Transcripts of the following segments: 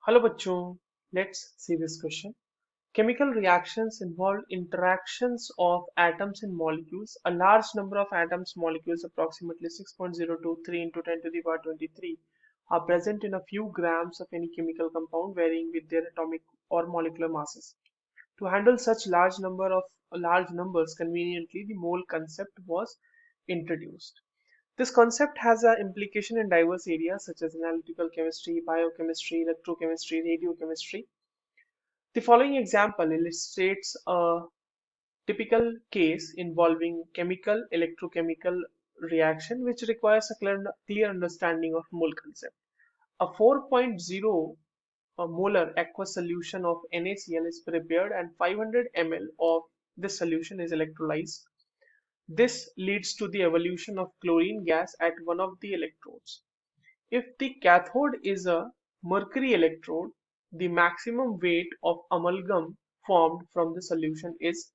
Hello bachcho, let's see this question. Chemical reactions involve interactions of atoms and molecules. A large number of atoms, molecules, approximately 6.023 into 10 to the power 23, are present in a few grams of any chemical compound varying with their atomic or molecular masses. To handle such large numbers conveniently, the mole concept was introduced. This concept has an implication in diverse areas such as analytical chemistry, biochemistry, electrochemistry, radiochemistry. The following example illustrates a typical case involving chemical electrochemical reaction which requires a clear understanding of mole concept. A 4.0 molar aqueous solution of NaCl is prepared and 500 ml of this solution is electrolyzed. This leads to the evolution of chlorine gas at one of the electrodes. If the cathode is a mercury electrode, the maximum weight of amalgam formed from the solution is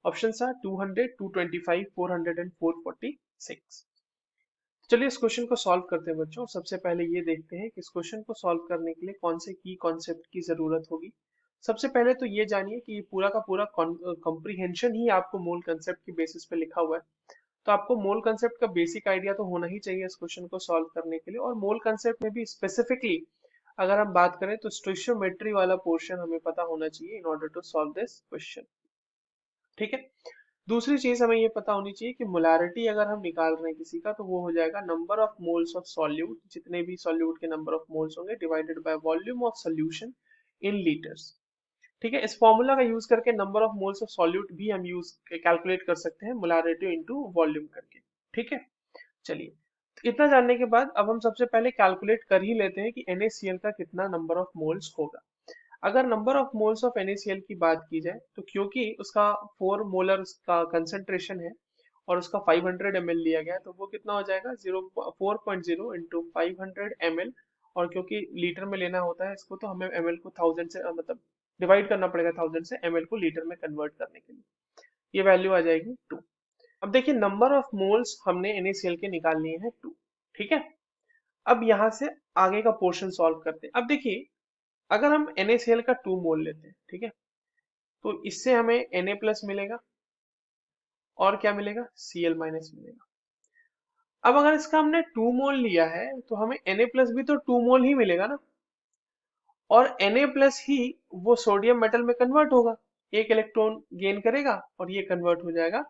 options are 200, 225, 400 and 446. चलिए इस question को solve करते हैं बच्चों। सबसे पहले ये देखते हैं कि इस क्वेश्चन को सॉल्व करने के लिए कौन से की कॉन्सेप्ट की जरूरत होगी। सबसे पहले तो ये जानिए कि ये पूरा का पूरा कॉम्प्रिहेंशन ही आपको मोल कंसेप्ट की बेसिस पे लिखा हुआ है। तो आपको मोल कंसेप्ट का बेसिक आइडिया तो होना ही चाहिए इस क्वेश्चन को सॉल्व करने के लिए। और मोल कंसेप्ट में भी स्पेसिफिकली अगर हम बात करें तो स्टोइशियोमेट्री वाला पोर्शन हमें पता होना चाहिए in order to solve this question. ठीक है। दूसरी चीज हमें ये पता होनी चाहिए कि मोलारिटी अगर हम निकाल रहे हैं किसी का तो वो हो जाएगा number of moles of solute, जितने भी सॉल्यूट के नंबर ऑफ मोल्स होंगे divided by volume of solution in litres. ठीक है। इस फॉर्मूला का यूज करके number of moles of solute भी हम यूज कैलकुलेट कर सकते हैं मोलारिटी इनटू वॉल्यूम करके। ठीक है। चलिए, तो इतना जानने के बाद अब हम सबसे पहले कैलकुलेट कर ही लेते हैं कि NaCl का कितना नंबर ऑफ मोल्स होगा। अगर number of moles of NaCl की बात की जाए तो क्योंकि उसका 4 मोलर का कंसेंट्रेशन है और उसका 500 ml लिया गया तो वो कितना हो जाएगा 4.0 इंटू 500 ml। और क्योंकि लीटर में लेना होता है इसको तो हमें ml को 1000 से मतलब डिवाइड करना पड़ेगा 1000 से ml को लीटर में कन्वर्ट करने के लिए। ये वैल्यू आ जाएगी 2। अब देखिए नंबर ऑफ मोल्स हमने NaCl के निकाल लिए हैं 2। ठीक है। अब यहाँ से आगे का पोर्शन सॉल्व करते हैं। अब देखिए अगर हम NaCl का 2 मोल लेते हैं, ठीक है, तो इससे हमें Na प्लस मिलेगा और क्या मिलेगा Cl माइनस मिलेगा। अब अगर इसका हमने 2 मोल लिया है तो हमें Na प्लस भी तो 2 मोल ही मिलेगा ना। और Na प्लस ही वो सोडियम मेटल में कन्वर्ट होगा, एक इलेक्ट्रॉन गेन करेगा और ये कन्वर्ट हो जाएगा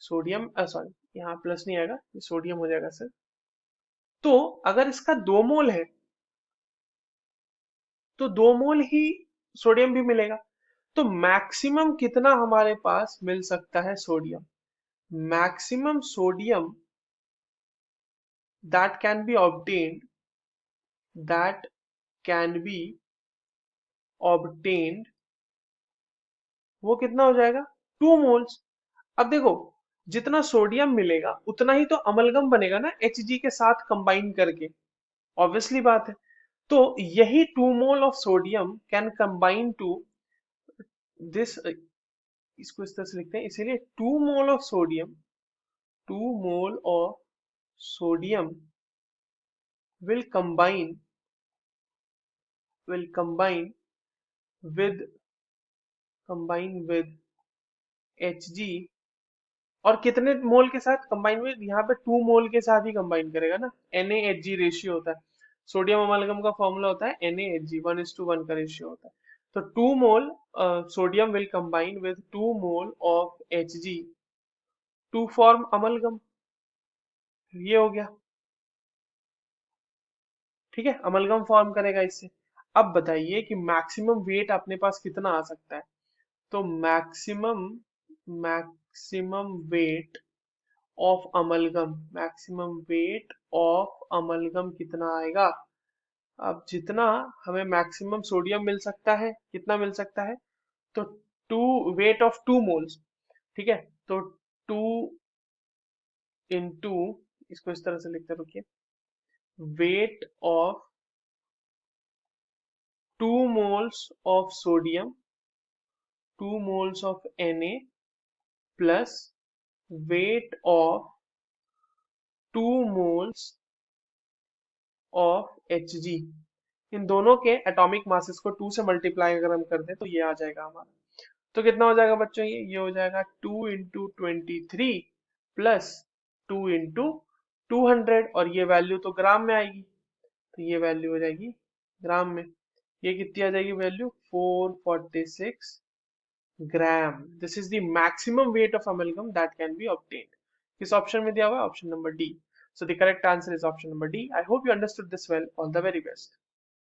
सोडियम, सॉरी यहाँ प्लस नहीं आएगा, ये सोडियम हो जाएगा सर। तो अगर इसका 2 मोल है तो 2 मोल ही सोडियम भी मिलेगा। तो मैक्सिमम कितना हमारे पास मिल सकता है sodium? Maximum sodium that can be obtained that can be obtained वो कितना हो जाएगा 2 मोल्स। अब देखो जितना सोडियम मिलेगा उतना ही तो अमलगम बनेगा ना Hg के साथ कंबाइन करके, ऑब्वियसली बात है। तो यही 2 mole of sodium can combine to this, इसको इस तरह से लिखते हैं इसीलिए 2 mole of sodium, 2 mole of sodium will combine with Hg। और कितने मोल के साथ कंबाइन में, यहाँ पे 2 मोल के साथ ही कंबाइन करेगा ना। NaHg रेशियो होता है, सोडियम अमालगम का फॉर्मूला होता है NaHg, 1:1 का रेशियो होता है। तो 2 mole sodium will combine with 2 mole of Hg to form amalgam. ये हो गया। ठीक है, अमलगम फॉर्म करेगा इससे। अब बताइए कि मैक्सिमम वेट अपने पास कितना आ सकता है। तो मैक्सिमम वेट ऑफ अमलगम कितना आएगा? अब जितना हमें मैक्सिमम सोडियम मिल सकता है, कितना मिल सकता है, तो 2 वेट ऑफ 2 मोल्स। ठीक है। तो 2 इंटू, इसको इस तरह से लिखते रुकिए, weight of 2 moles of sodium, 2 moles of Na plus weight of 2 moles of Hg। इन दोनों के एटॉमिक मासेस को 2 से मल्टीप्लाई अगर हम कर दें तो ये आ जाएगा हमारा। तो कितना हो जाएगा बच्चों, ये हो जाएगा 2 × 23 प्लस 2 × 200, और ये वैल्यू तो ग्राम में आएगी, तो ये वैल्यू हो जाएगी ग्राम में। ये कितनी आ जाएगी value, 446 gram. This is the maximum weight of amalgam that can be obtained. किस ऑप्शन में दिया हुआ है, option number D. So the correct answer is option number D. I hope you understood this well. All the very best.